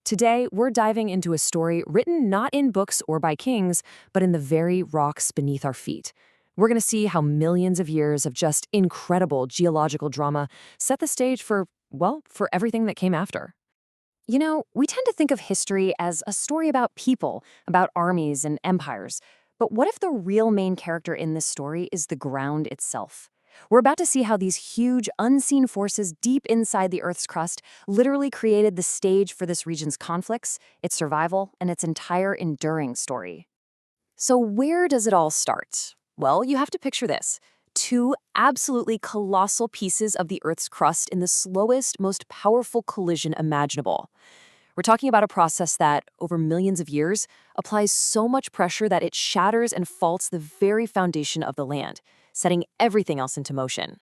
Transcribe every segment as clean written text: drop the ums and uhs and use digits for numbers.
Today, we're diving into a story written not in books or by kings, but in the very rocks beneath our feet. We're going to see how millions of years of just incredible geological drama set the stage for, well, for everything that came after. We tend to think of history as a story about people, about armies and empires. But what if the real main character in this story is the ground itself? We're about to see how these huge, unseen forces deep inside the Earth's crust literally created the stage for this region's conflicts, its survival, and its entire enduring story. So where does it all start? Well, you have to picture this. Two absolutely colossal pieces of the Earth's crust in the slowest, most powerful collision imaginable. We're talking about a process that, over millions of years, applies so much pressure that it shatters and faults the very foundation of the land, setting everything else into motion.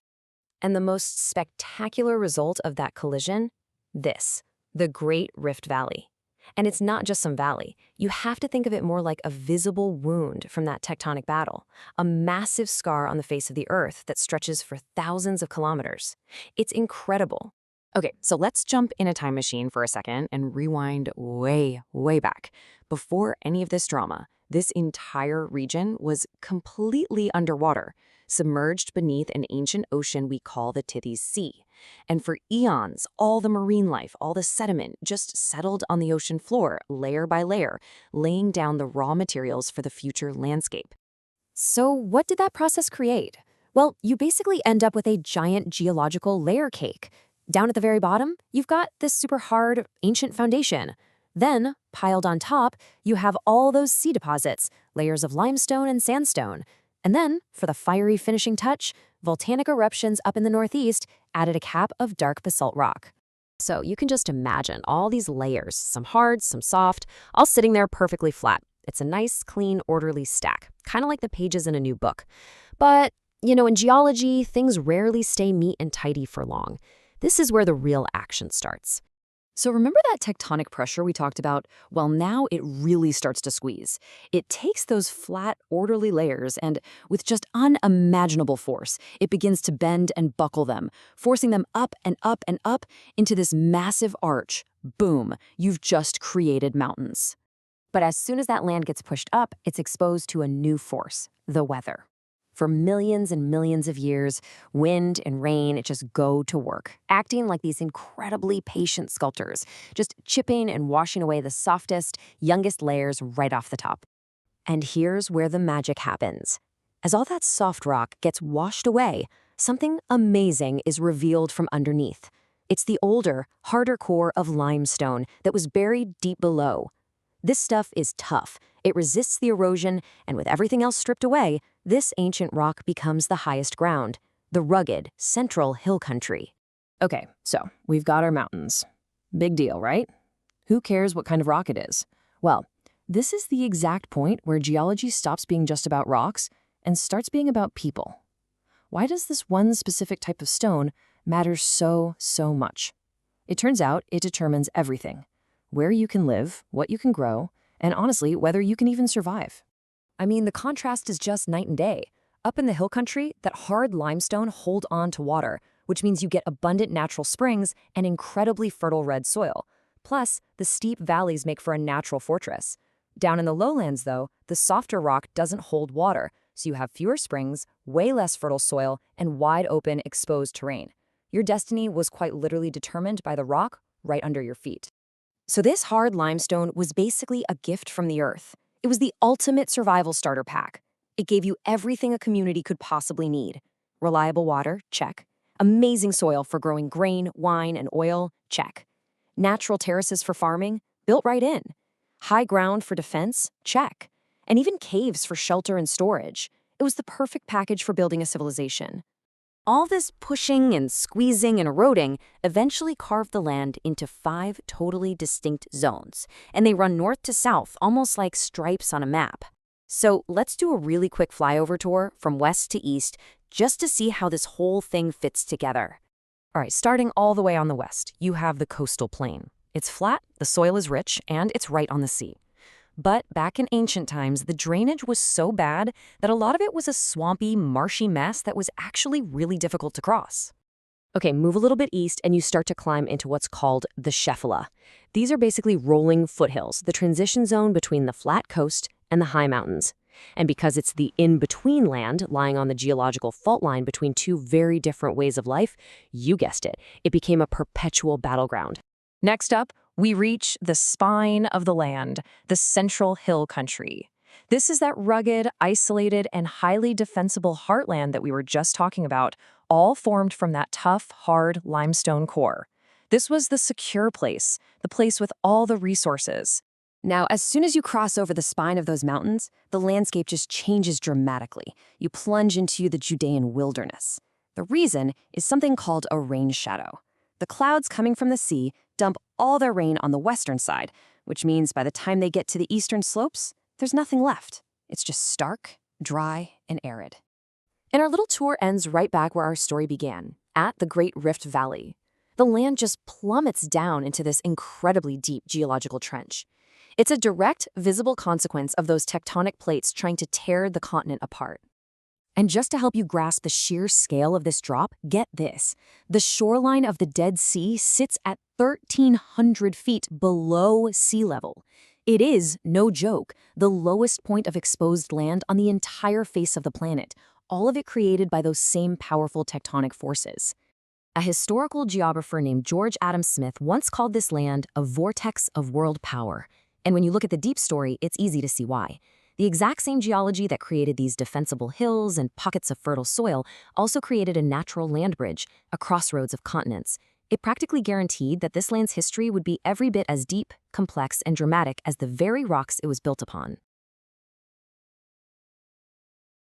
And the most spectacular result of that collision? This, the Great Rift Valley. And it's not just some valley. You have to think of it more like a visible wound from that tectonic battle, a massive scar on the face of the Earth that stretches for thousands of kilometers. It's incredible. Okay, so let's jump in a time machine for a second and rewind way, way back. Before any of this drama, this entire region was completely underwater, submerged beneath an ancient ocean we call the Tethys Sea. And for eons, all the marine life, all the sediment just settled on the ocean floor, layer by layer, laying down the raw materials for the future landscape. So what did that process create? Well, you basically end up with a giant geological layer cake. Down at the very bottom, you've got this super hard, ancient foundation. Then, piled on top, you have all those sea deposits, layers of limestone and sandstone. And then, for the fiery finishing touch, volcanic eruptions up in the northeast added a cap of dark basalt rock. So you can just imagine all these layers, some hard, some soft, all sitting there perfectly flat. It's a nice, clean, orderly stack, kind of like the pages in a new book. But, in geology, things rarely stay neat and tidy for long. This is where the real action starts. So remember that tectonic pressure we talked about? Well, now it really starts to squeeze. It takes those flat, orderly layers and, with just unimaginable force, it begins to bend and buckle them, forcing them up and up and up into this massive arch. Boom, you've just created mountains. But as soon as that land gets pushed up, it's exposed to a new force, the weather. For millions and millions of years, wind and rain just go to work, acting like these incredibly patient sculptors, just chipping and washing away the softest, youngest layers right off the top. And here's where the magic happens. As all that soft rock gets washed away, something amazing is revealed from underneath. It's the older, harder core of limestone that was buried deep below. This stuff is tough. It resists the erosion, and with everything else stripped away, this ancient rock becomes the highest ground, the rugged, central hill country. Okay, so we've got our mountains. Big deal, right? Who cares what kind of rock it is? Well, this is the exact point where geology stops being just about rocks and starts being about people. Why does this one specific type of stone matter so much? It turns out it determines everything. Where you can live, what you can grow, and honestly, whether you can even survive. I mean, the contrast is just night and day. Up in the hill country, that hard limestone hold on to water, which means you get abundant natural springs and incredibly fertile red soil. Plus, the steep valleys make for a natural fortress. Down in the lowlands, though, the softer rock doesn't hold water, so you have fewer springs, way less fertile soil, and wide open, exposed terrain. Your destiny was quite literally determined by the rock right under your feet. So this hard limestone was basically a gift from the earth. It was the ultimate survival starter pack. It gave you everything a community could possibly need. Reliable water, check. Amazing soil for growing grain, wine, and oil, check. Natural terraces for farming, built right in. High ground for defense, check. And even caves for shelter and storage. It was the perfect package for building a civilization. All this pushing and squeezing and eroding eventually carved the land into 5 totally distinct zones, and they run north to south, almost like stripes on a map. So let's do a really quick flyover tour from west to east, just to see how this whole thing fits together. All right, starting all the way on the west, you have the coastal plain. It's flat, the soil is rich, and it's right on the sea. But back in ancient times, the drainage was so bad that a lot of it was a swampy, marshy mess that was actually really difficult to cross. Okay, move a little bit east and you start to climb into what's called the Shephelah. These are basically rolling foothills, the transition zone between the flat coast and the high mountains. And because it's the in-between land lying on the geological fault line between two very different ways of life, you guessed it, it became a perpetual battleground. Next up, we reach the spine of the land, the Central Hill Country. This is that rugged, isolated, and highly defensible heartland that we were just talking about, all formed from that tough, hard limestone core. This was the secure place, the place with all the resources. Now, as soon as you cross over the spine of those mountains, the landscape just changes dramatically. You plunge into the Judean wilderness. The reason is something called a rain shadow. The clouds coming from the sea dump all their rain on the western side, which means by the time they get to the eastern slopes, there's nothing left. It's just stark, dry, and arid. And our little tour ends right back where our story began, at the Great Rift Valley. The land just plummets down into this incredibly deep geological trench. It's a direct, visible consequence of those tectonic plates trying to tear the continent apart. And just to help you grasp the sheer scale of this drop, get this. The shoreline of the Dead Sea sits at 1,300 feet below sea level. It is, no joke, the lowest point of exposed land on the entire face of the planet, all of it created by those same powerful tectonic forces. A historical geographer named George Adam Smith once called this land a vortex of world power. And when you look at the deep story, it's easy to see why. The exact same geology that created these defensible hills and pockets of fertile soil also created a natural land bridge, a crossroads of continents. It practically guaranteed that this land's history would be every bit as deep, complex, and dramatic as the very rocks it was built upon.